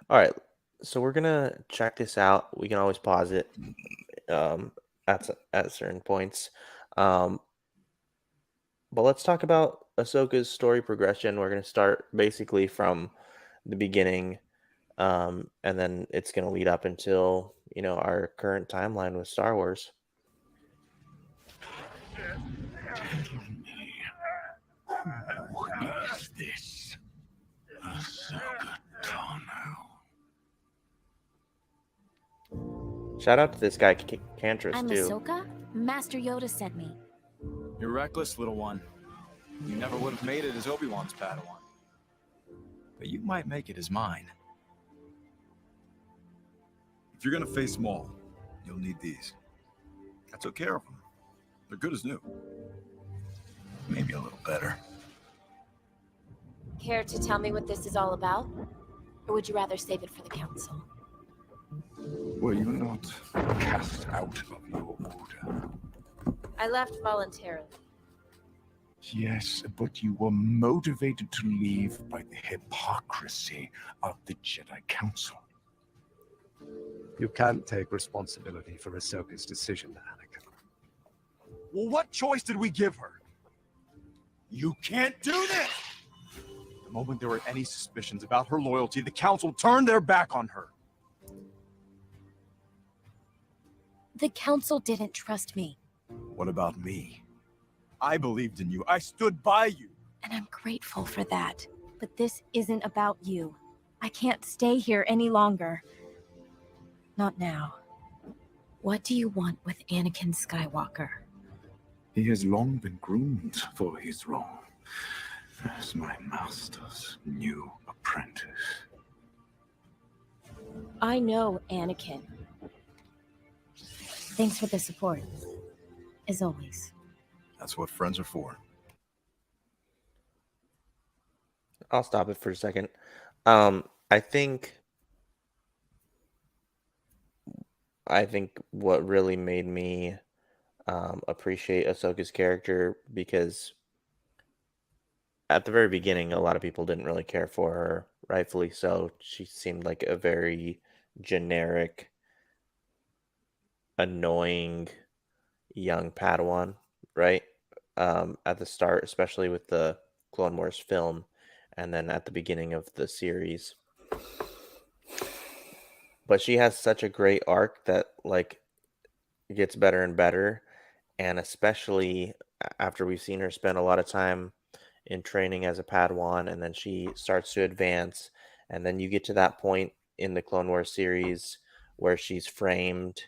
All right, so we're gonna check this out. We can always pause it at certain points. Um, but let's talk about Ahsoka's story progression. We're gonna start basically from the beginning, and then it's gonna lead up until our current timeline with Star Wars. Who is this? Ashoka Tano. Shout out to this guy Cantrous I'm too. Ahsoka. Master Yoda sent me. You're reckless, little one. You never would have made it as Obi-Wan's Padawan. But you might make it as mine. If you're gonna face Maul, you'll need these. I took care of them. They're good as new. Maybe a little better. Care to tell me what this is all about? Or would you rather save it for the council? Were you not cast out of your order? I left voluntarily. Yes, but you were motivated to leave by the hypocrisy of the Jedi Council. You can't take responsibility for Ahsoka's decision, Anakin. Well, what choice did we give her? You can't do this! The moment there were any suspicions about her loyalty, the Council turned their back on her. The council didn't trust me. What about me? I believed in you. I stood by you. And I'm grateful for that. But this isn't about you. I can't stay here any longer. Not now. What do you want with Anakin Skywalker? He has long been groomed for his role as my master's new apprentice. I know Anakin. Thanks for the support. As always. That's what friends are for. I'll stop it for a second. I think what really made me appreciate Ahsoka's character, because at the very beginning, a lot of people didn't really care for her, rightfully so. She seemed like a very generic, annoying young Padawan, right? At the start, especially with the Clone Wars film, and then at the beginning of the series. But she has such a great arc that gets better and better, and especially after we've seen her spend a lot of time in training as a Padawan, and then she starts to advance, and then you get to that point in the Clone Wars series where she's framed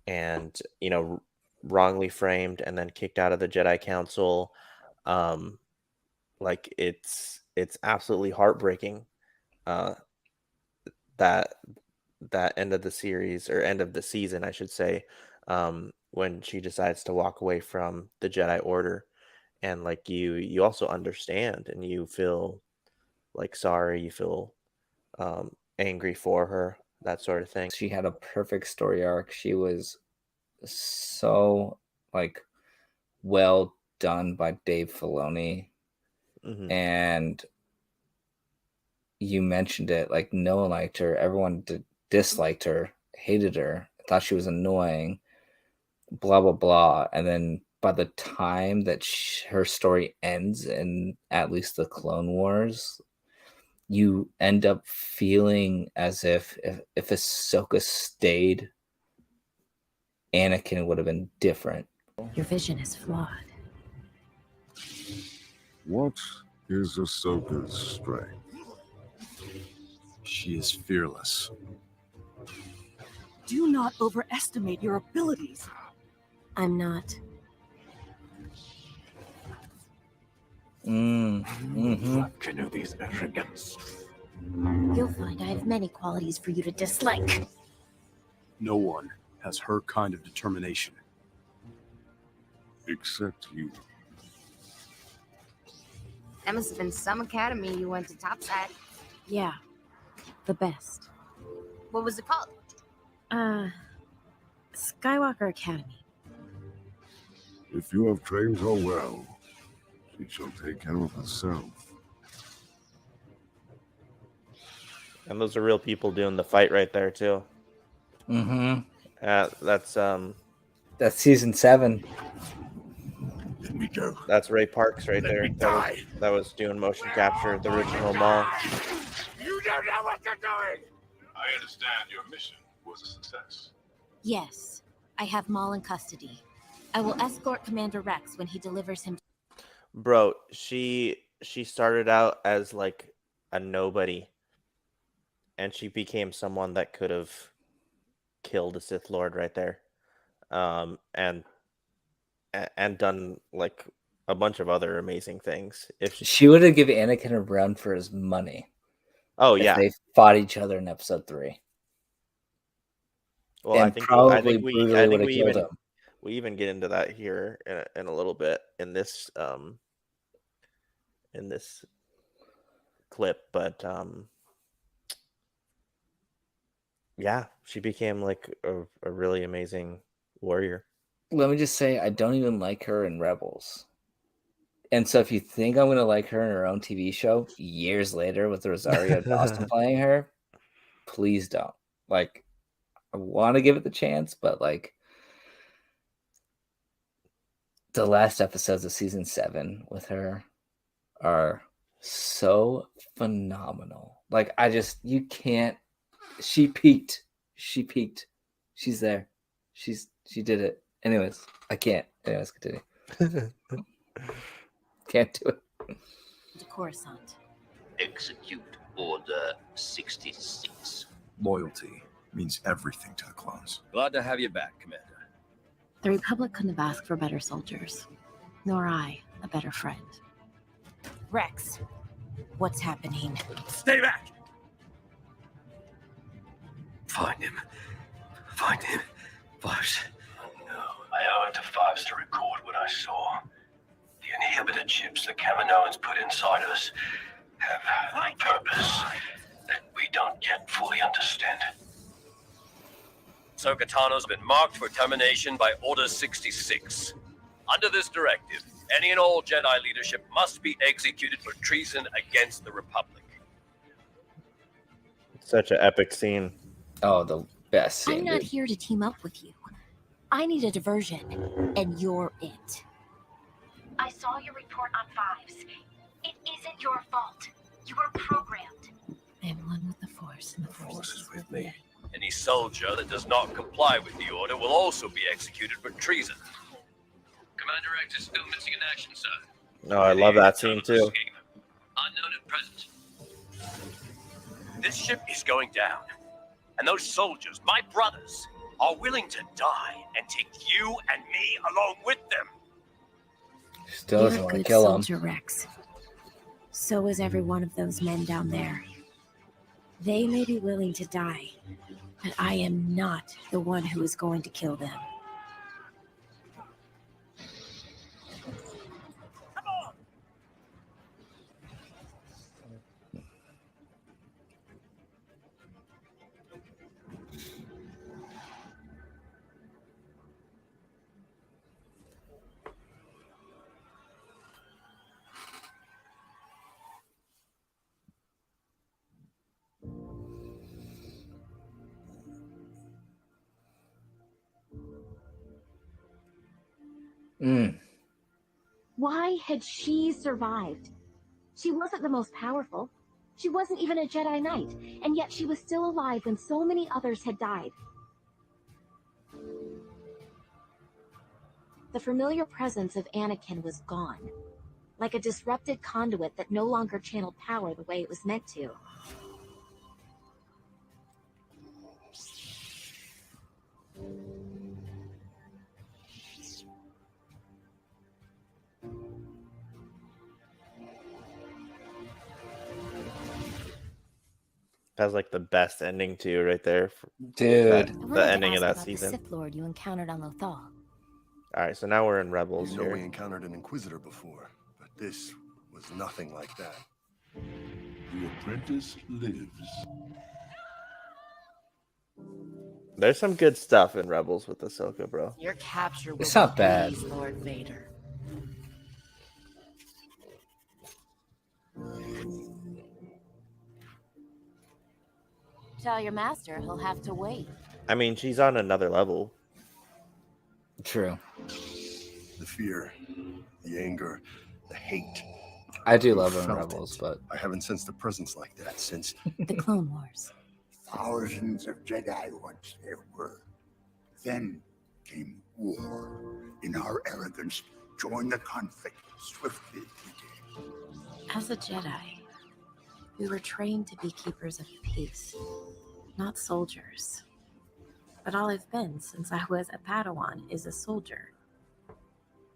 and wrongly framed and then kicked out of the Jedi Council. It's absolutely heartbreaking, that end of the series, or end of the season I should say, when she decides to walk away from the Jedi Order. And you also understand, and you feel sorry, you feel angry for her, that sort of thing. She had a perfect story arc. She was so well done by Dave Filoni. Mm-hmm. And you mentioned it, no one liked her, everyone disliked her, hated her, thought she was annoying, blah blah blah. And then by the time that her story ends in at least the Clone Wars, you end up feeling as if Ahsoka stayed, Anakin would have been different. Your vision is flawed. What is Ahsoka's strength? She is fearless. Do not overestimate your abilities. I'm not. Kenobi's arrogance. You'll find I have many qualities for you to dislike. No one has her kind of determination. Except you. That must have been some academy you went to topside. Yeah. The best. What was it called? Skywalker Academy. If you have trained her well, she shall take care of herself. And those are real people doing the fight right there too. Mm-hmm. That's season 7. Let me go. That's Ray Parks right Let there. me die. That was doing motion capture, the original Maul. You don't know what you're doing. I understand your mission was a success. Yes, I have Maul in custody. I will escort Commander Rex when he delivers him. Bro, she started out as like a nobody, and she became someone that could have killed a Sith Lord right there, and done like a bunch of other amazing things. If She would have given Anakin a run for his money. Oh if yeah, they fought each other in Episode 3. well, And probably brutally would have killed him. We even get into that here in a little bit in this clip, but yeah, she became like a really amazing warrior. Let me just say, I don't even like her in Rebels. And so if you think I'm going to like her in her own TV show years later with Rosario Dawson playing her, please don't. Like, I want to give it the chance, but like the last episodes of season 7 with her are so phenomenal. Like, you can't. She peaked. She's there. She did it. Anyways, I can't. Anyways, continue. Can't do it. To Coruscant. Execute Order 66. Loyalty means everything to the clones. Glad to have you back, Commander. The Republic couldn't have asked for better soldiers, nor I a better friend. Rex, what's happening? Stay back! Find him. But No, I owe it to Fives to record what I saw. The inhibitor chips the Kaminoans put inside us have a purpose that we don't yet fully understand. Ashoka Tano's been marked for termination by Order 66. Under this directive, any and all Jedi leadership must be executed for treason against the Republic. Such an epic scene. Oh, the best scene. I'm not here to team up with you. I need a diversion, and you're it. I saw your report on Fives. It isn't your fault. You were programmed. I am one with the Force, and the Force is with me. Any soldier that does not comply with the order will also be executed for treason. Commander X is still missing in action, sir. No, I love that scene too. Unknown at present. This ship is going down, and those soldiers, my brothers, are willing to die and take you and me along with them. Still You're doesn't a want to good kill him. soldier, Rex. So is every one of those men down there. They may be willing to die, but I am not the one who is going to kill them. Why had she survived? She wasn't the most powerful. She wasn't even a Jedi Knight, and yet she was still alive when so many others had died. The familiar presence of Anakin was gone, like a disrupted conduit that no longer channeled power the way it was meant to. That's like the best ending too, right there. Dude. The ending of that season. The Sith Lord you encountered on Lothal. All right, so now we're in Rebels You know, here. we encountered an Inquisitor before, but this was nothing like that. The apprentice lives. There's some good stuff in Rebels with Ahsoka, bro. Your capture will It's not bad. please Lord Vader. Tell your master he'll have to wait. I mean, she's on another level. True. The fear, the anger, the hate. I do You love her in felt Rebels, it. but I haven't sensed a presence like that since The Clone Wars. Thousands of Jedi once there were. Then came war. In our arrogance, joined the conflict swiftly we did. As a Jedi, we were trained to be keepers of peace, not soldiers. But all I've been since I was a Padawan is a soldier.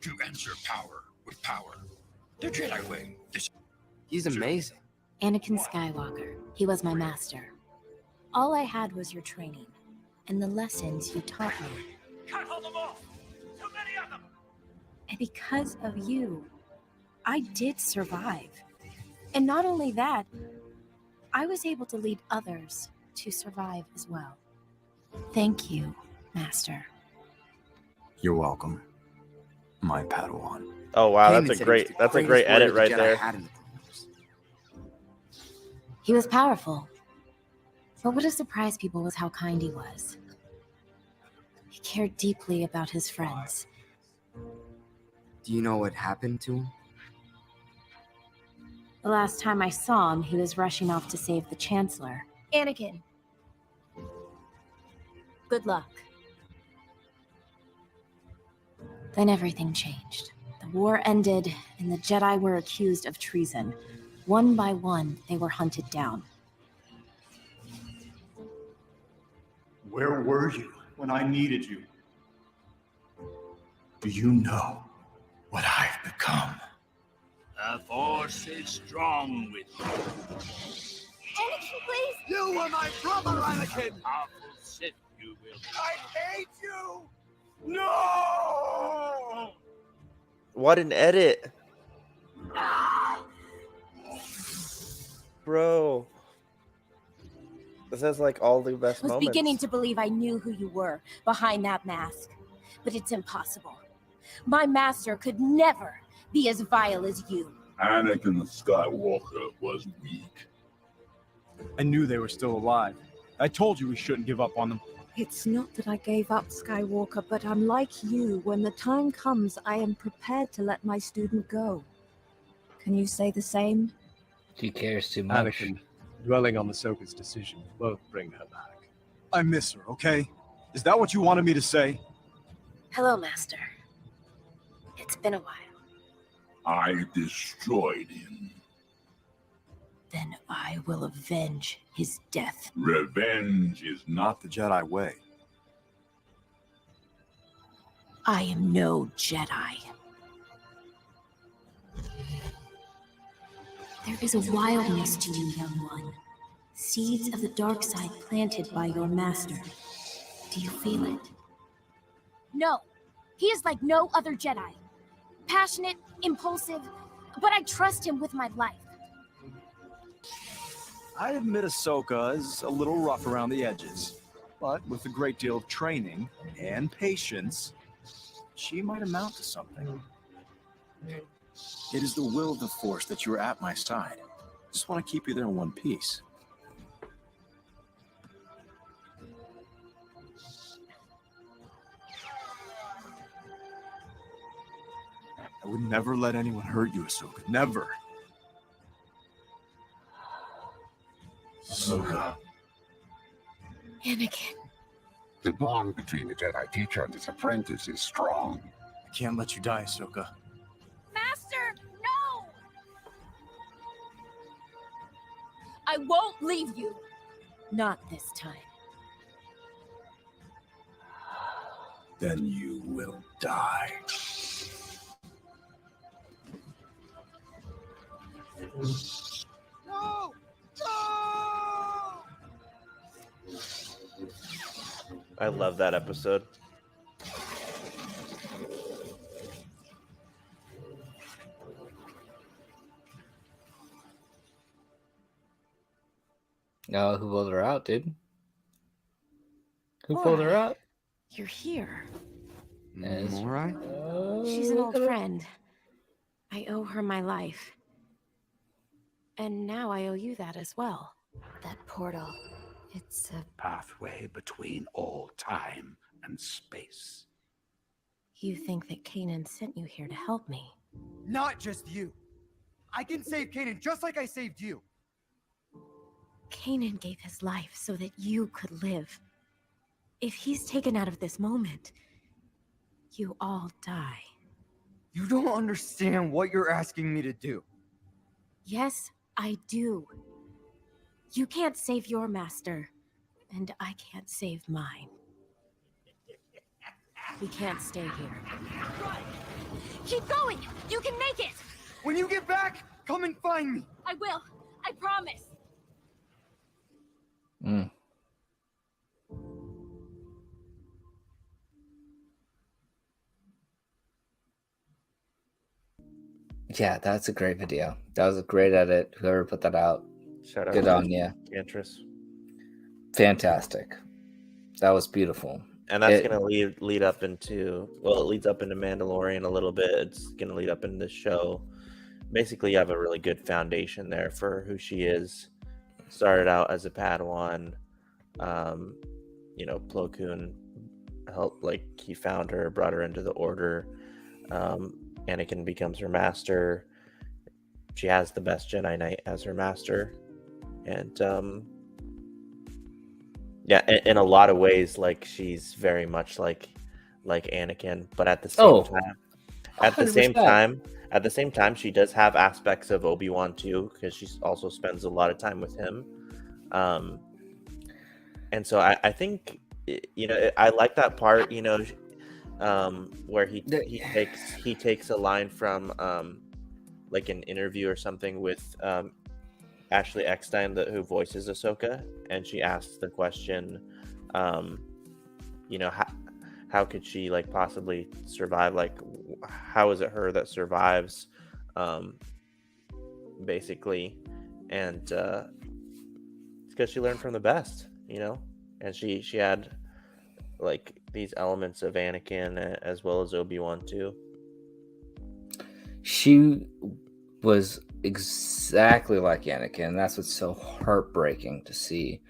To answer power with power. The Jedi way. He's amazing. Anakin Skywalker, he was my master. All I had was your training, and the lessons you taught me. Can't hold them off! Too many of them! And because of you, I did survive. And not only that, I was able to lead others to survive as well. Thank you, Master. You're welcome, my Padawan. Oh wow, Kanan that's said a he was great the great greatest edit warrior right the Jedi there. had in the Clone Wars. He was powerful. But what surprised people was how kind he was. He cared deeply about his friends. Do you know what happened to him? The last time I saw him, he was rushing off to save the Chancellor. Anakin. Good luck. Then everything changed. The war ended, and the Jedi were accused of treason. One by one, they were hunted down. Where were you when I needed you? Do you know what I've become? The Force is strong with you. Anakin, please! You were my brother, Anakin! Powerful Sith you will. I hate you! No! What an edit, bro. This has like all the best I was moments. beginning to believe I knew who you were behind that mask. But it's impossible. My master could never be as vile as you. Anakin Skywalker was weak. I knew they were still alive. I told you we shouldn't give up on them. It's not that I gave up, Skywalker, but I'm like you. When the time comes, I am prepared to let my student go. Can you say the same? she cares too much. Anakin, dwelling on Ahsoka's decision, won't bring her back. I miss her, okay? Is that what you wanted me to say? Hello, Master. It's been a while. I destroyed him. Then I will avenge his death. Revenge is Not the Jedi way. I am no Jedi. There is a wildness to you, young one. Seeds of the dark side planted by your master. Do you feel it? No. He is like no other Jedi. Passionate, impulsive, but I trust him with my life. I admit Ahsoka is a little rough around the edges, but with a great deal of training and patience, she might amount to something. It is the will of the Force that you are at my side. Just want to keep you there in one piece. I would never let anyone hurt you, Ahsoka. Never. Ahsoka. Anakin. The bond between the Jedi teacher and his apprentice is strong. I can't let you die, Ahsoka. Master, no! I won't leave you. Not this time. Then you will die. No! No! I love that episode. Oh, who pulled her out, dude? Who pulled her out? You're here. Yes. All right. She's an old friend. I owe her my life. And now I owe you that as well. That portal. It's a... pathway between all time and space. You think that Kanan sent you here to help me? Not just you. I can save Kanan just like I saved you. Kanan gave his life so that you could live. If he's taken out of this moment, you all die. You don't understand what you're asking me to do. Yes, I do. You can't save your master, and I can't save mine. We can't stay here. Keep going! You can make it! When you get back, come and find me! I will. I promise. Yeah, that's a great video. That was a great edit. Whoever put that out, Shout out good to on you. Cantrous. Fantastic. That was beautiful. And that's going to lead up into, well, it leads up into Mandalorian a little bit. It's going to lead up into the show. Basically, you have a really good foundation there for who she is. Started out as a Padawan. Plo Koon helped, he found her, brought her into the Order. Anakin becomes her master. She has the best Jedi Knight as her master. And, in a lot of ways, she's very much like Anakin, but at the same time, she does have aspects of Obi-Wan too, because she also spends a lot of time with him. And so I think, I like that part, where he takes a line from an interview or something with Ashley Eckstein, who voices Ahsoka, and she asks the question, how could she possibly survive? How is it her that survives? Basically, and it's because she learned from the best, and she had these elements of Anakin as well as Obi-Wan too. She was exactly like Anakin, and that's what's so heartbreaking to see,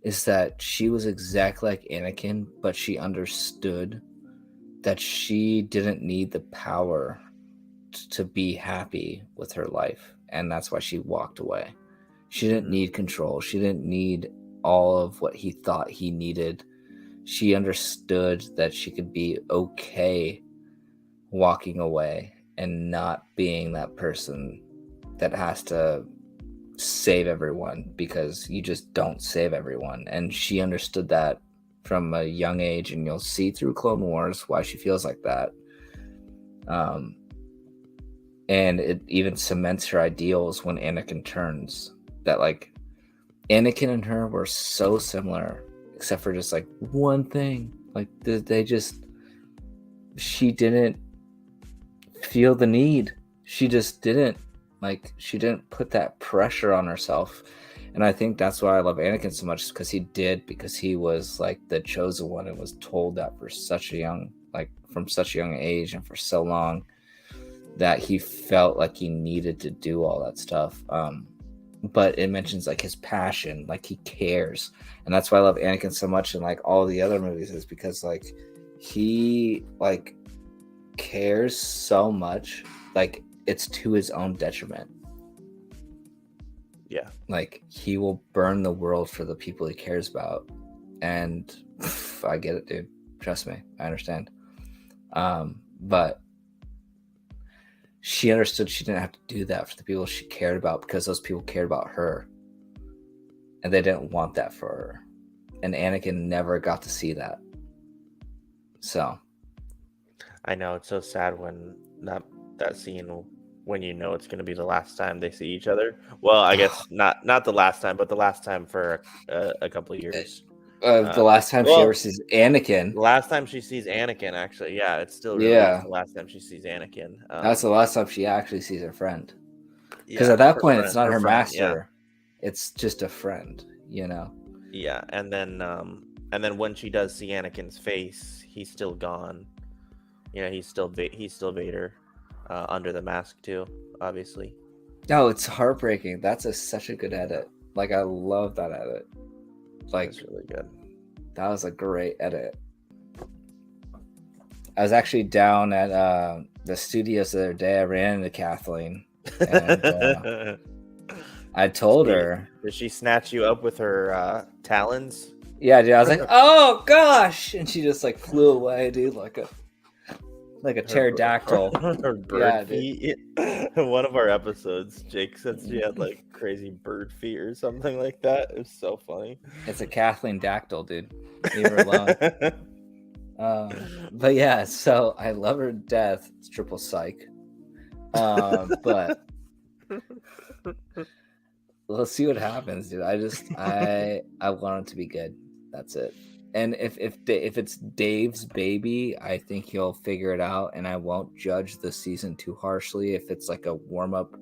is that she was exactly like Anakin, but she understood that she didn't need the power to be happy with her life, and that's why she walked away. She didn't need control. She didn't need all of what he thought he needed. She understood that she could be okay walking away and not being that person that has to save everyone, because you just don't save everyone. And she understood that from a young age, and you'll see through Clone Wars why she feels like that. And it even cements her ideals when Anakin turns, that Anakin and her were so similar, except for just one thing. She didn't feel the need. She just didn't. She didn't put that pressure on herself. And I think that's why I love Anakin so much, because he was the chosen one, and was told that for such a young, from such a young age, and for so long, that he felt like he needed to do all that stuff. But it mentions his passion, he cares. And that's why I love Anakin so much in all the other movies, is because he cares so much, it's to his own detriment. Yeah. He will burn the world for the people he cares about. And I get it, dude. Trust me, I understand. But she understood she didn't have to do that for the people she cared about, because those people cared about her, and they didn't want that for her. And Anakin never got to see that. So I know, it's so sad when that scene, when it's going to be the last time they see each other. Well, I guess not the last time, but the last time for a couple of years. The last time she ever sees Anakin. The last time she sees Anakin, actually, yeah, it's still really is the last time she sees Anakin. That's the last time she actually sees her friend. Because at that point, it's not her master; it's just a friend, Yeah, and then when she does see Anakin's face, he's still gone. He's still Vader, under the mask too, obviously. No, it's heartbreaking. That's such a good edit. I love that edit. Like, That's really good. That was a great edit. I was actually down at the studios the other day. I ran into Kathleen, and I told her. Did she snatch you up with her talons? Yeah, dude. I was like, "Oh gosh!" and she just like flew away, dude, like a pterodactyl. Her bird feet. One of our episodes, Jake said she had like crazy bird feet or something like that. It was so funny. It's a Kathleen dactyl, dude. Leave her alone. But yeah, so I love her to death. It's triple psych. But let's see what happens, dude. I want it to be good. That's it. And if it's Dave's baby, I think he'll figure it out, and I won't judge the season too harshly if it's like a warm-up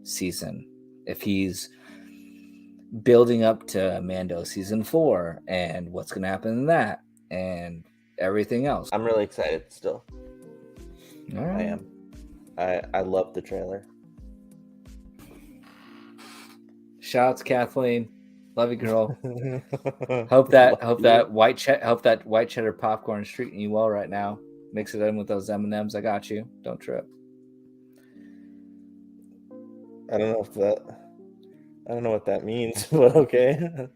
season. If he's building up to Mando season 4 and what's going to happen in that and everything else. I'm really excited still. All right. I am. I love the trailer. Shouts, Kathleen. Love you, girl. hope that white cheddar popcorn is treating you well right now. Mix it in with those M&Ms. I got you. Don't trip. I don't know what that means, but okay.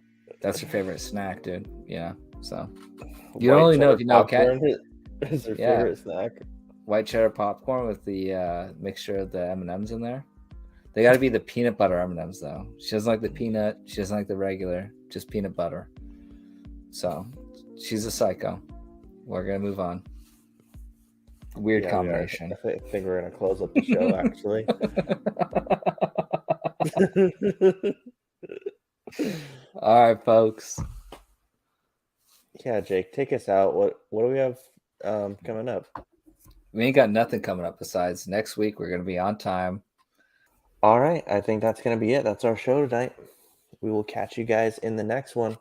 That's your favorite snack, dude. Yeah. So you don't only know if you know Kat. Is her favorite snack? White cheddar popcorn with the mixture of the M&Ms in there. They got to be the peanut butter M&Ms though. She doesn't like the peanut. She doesn't like the regular. Just peanut butter. So she's a psycho. We're gonna move on. Weird combination. I think we're gonna close up the show. Actually. All right, folks. Yeah, Jake, take us out. What do we have coming up? We ain't got nothing coming up besides next week. We're gonna be on time. All right, I think that's gonna be it. That's our show tonight. We will catch you guys in the next one.